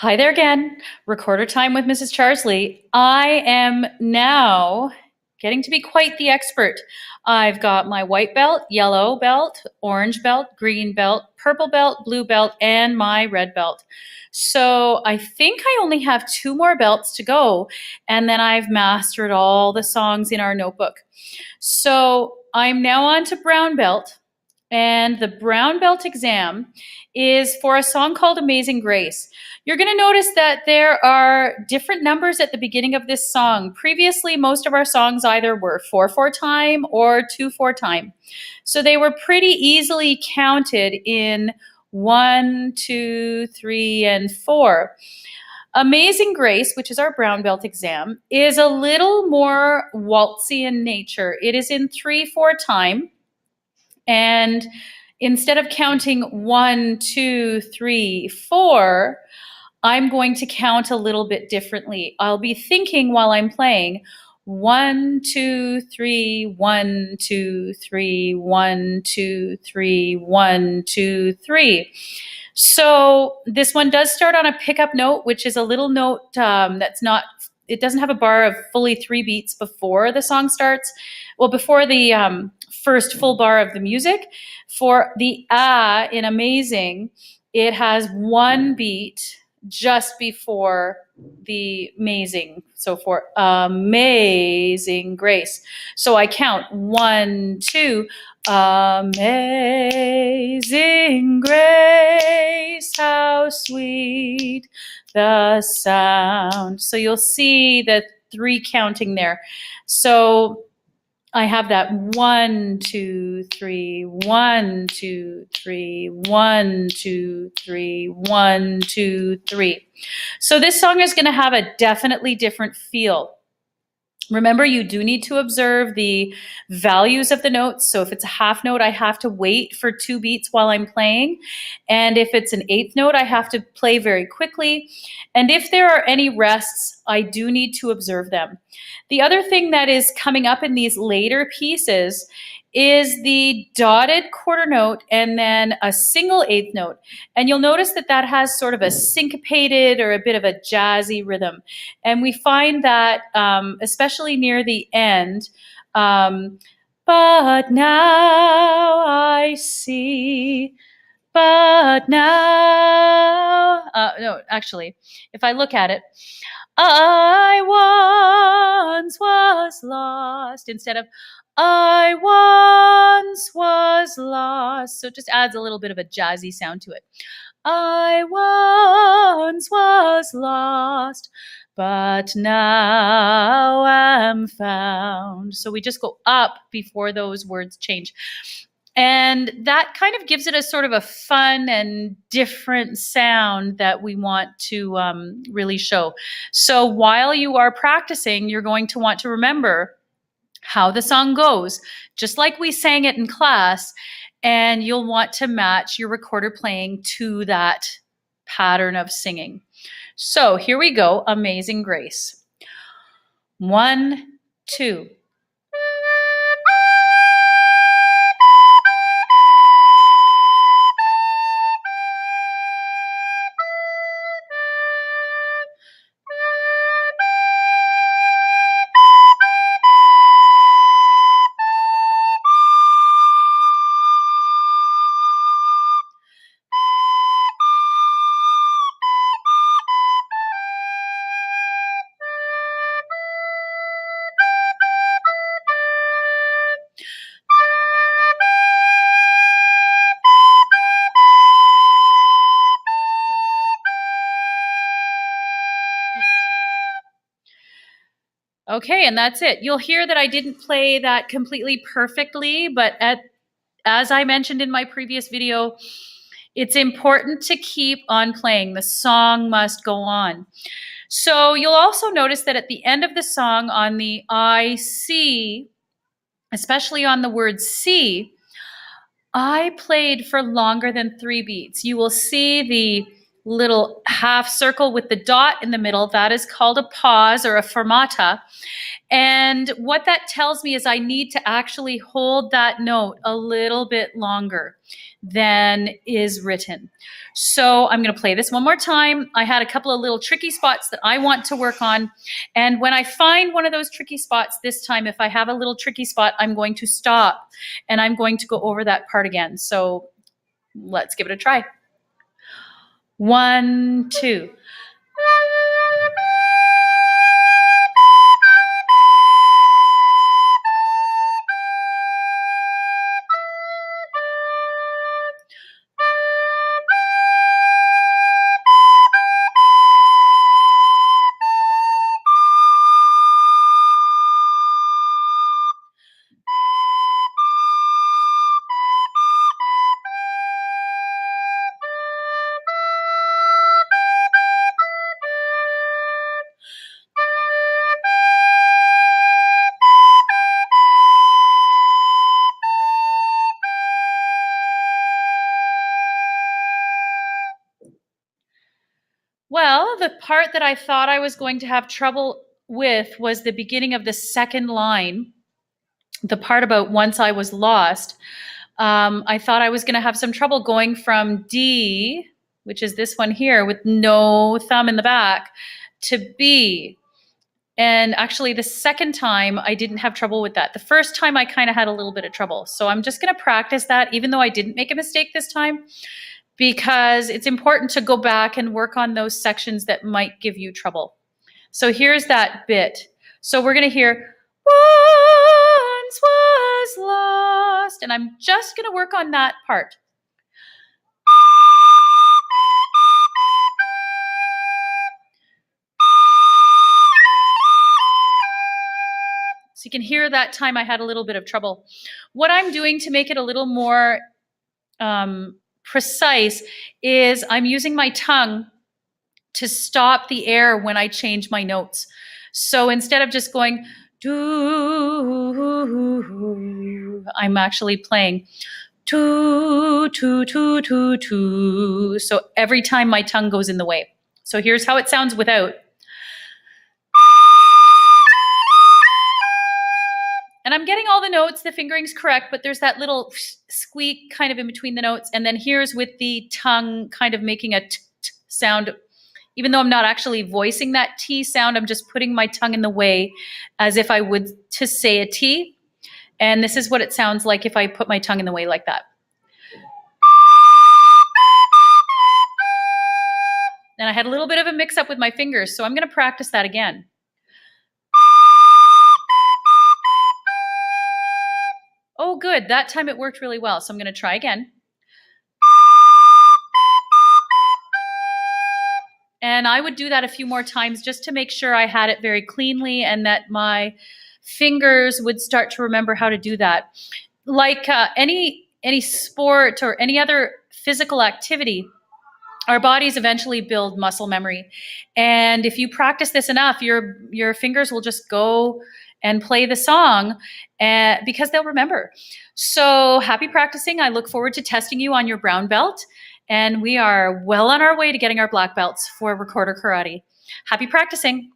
Hi there again. Recorder time with Mrs. Charsley. I am now getting to be quite the expert. I've got my white belt, yellow belt, orange belt, green belt, purple belt, blue belt, and my red belt. So I think I only have two more belts to go, and then I've mastered all the songs in our notebook. So I'm now on to brown belt. And the brown belt exam is for a song called Amazing Grace. You're going to notice that there are different numbers at the beginning of this song. Previously, most of our songs either were 4/4 time or 2/4 time. So they were pretty easily counted in 1, 2, 3, and 4. Amazing Grace, which is our brown belt exam, is a little more waltzy in nature. It is in 3/4 time. And instead of counting 1, 2, 3, 4, I'm going to count a little bit differently. I'll be thinking while I'm playing 1, 2, 3, 1, 2, 3, 1, 2, 3, 1, 2, 3. So this one does start on a pickup note, which is a little note that's not, it doesn't have a bar of fully 3 beats before the song starts. Well, before the first full bar of the music. For the in Amazing, it has 1 beat just before the amazing. So for Amazing Grace. So I count 1, 2, Amazing Grace, how sweet the sound. So you'll see the 3 counting there. So I have that 1, 2, 3, 1, 2, 3, 1, 2, 3, 1, 2, 3. So this song is going to have a definitely different feel. Remember, you do need to observe the values of the notes. So if it's a half note, I have to wait for 2 beats while I'm playing. And if it's an eighth note, I have to play very quickly. And if there are any rests, I do need to observe them. The other thing that is coming up in these later pieces is the dotted quarter note and then a single eighth note. And you'll notice that that has sort of a syncopated or a bit of a jazzy rhythm. And we find that, especially near the end, but now I see, but now, no, actually, if I look at it, I once was lost instead of I once was lost. So it just adds a little bit of a jazzy sound to it. I once was lost, but now am found. So we just go up before those words change. And that kind of gives it a sort of a fun and different sound that we want to really show. So while you are practicing, you're going to want to remember how the song goes, just like we sang it in class, and you'll want to match your recorder playing to that pattern of singing. So here we go, Amazing Grace. 1, 2. Okay, and that's it. You'll hear that I didn't play that completely perfectly, but as I mentioned in my previous video, it's important to keep on playing. The song must go on. So you'll also notice that at the end of the song on the I see, especially on the word see, I played for longer than 3 beats. You will see the little half circle with the dot in the middle. That is called a pause or a fermata. And what that tells me is I need to actually hold that note a little bit longer than is written. So I'm going to play this one more time. I had a couple of little tricky spots that I want to work on. And when I find one of those tricky spots this time, if I have a little tricky spot, I'm going to stop and I'm going to go over that part again. So let's give it a try. 1, 2. Well, the part that I thought I was going to have trouble with was the beginning of the second line, the part about once I was lost. I thought I was going to have some trouble going from D, which is this one here with no thumb in the back, to B. And actually, the second time, I didn't have trouble with that. The first time, I kind of had a little bit of trouble. So I'm just going to practice that, even though I didn't make a mistake this time, because it's important to go back and work on those sections that might give you trouble. So here's that bit. So we're going to hear, once was lost. And I'm just going to work on that part. So you can hear that time I had a little bit of trouble. What I'm doing to make it a little more precise is I'm using my tongue to stop the air when I change my notes. So instead of just going, do, I'm actually playing to, to, to, to, to. So every time my tongue goes in the way. So here's how it sounds without. And I'm getting all the notes, the fingering's correct, but there's that little squeak kind of in between the notes. And then here's with the tongue kind of making a t sound. Even though I'm not actually voicing that T sound, I'm just putting my tongue in the way as if I would to say a T. And this is what it sounds like if I put my tongue in the way like that. And I had a little bit of a mix up with my fingers, so I'm going to practice that again. Oh, good. That time it worked really well. So I'm going to try again. And I would do that a few more times just to make sure I had it very cleanly and that my fingers would start to remember how to do that. Like any sport or any other physical activity, our bodies eventually build muscle memory. And if you practice this enough, your fingers will just go and play the song because they'll remember. So happy practicing. I look forward to testing you on your brown belt. And we are well on our way to getting our black belts for Recorder Karate. Happy practicing.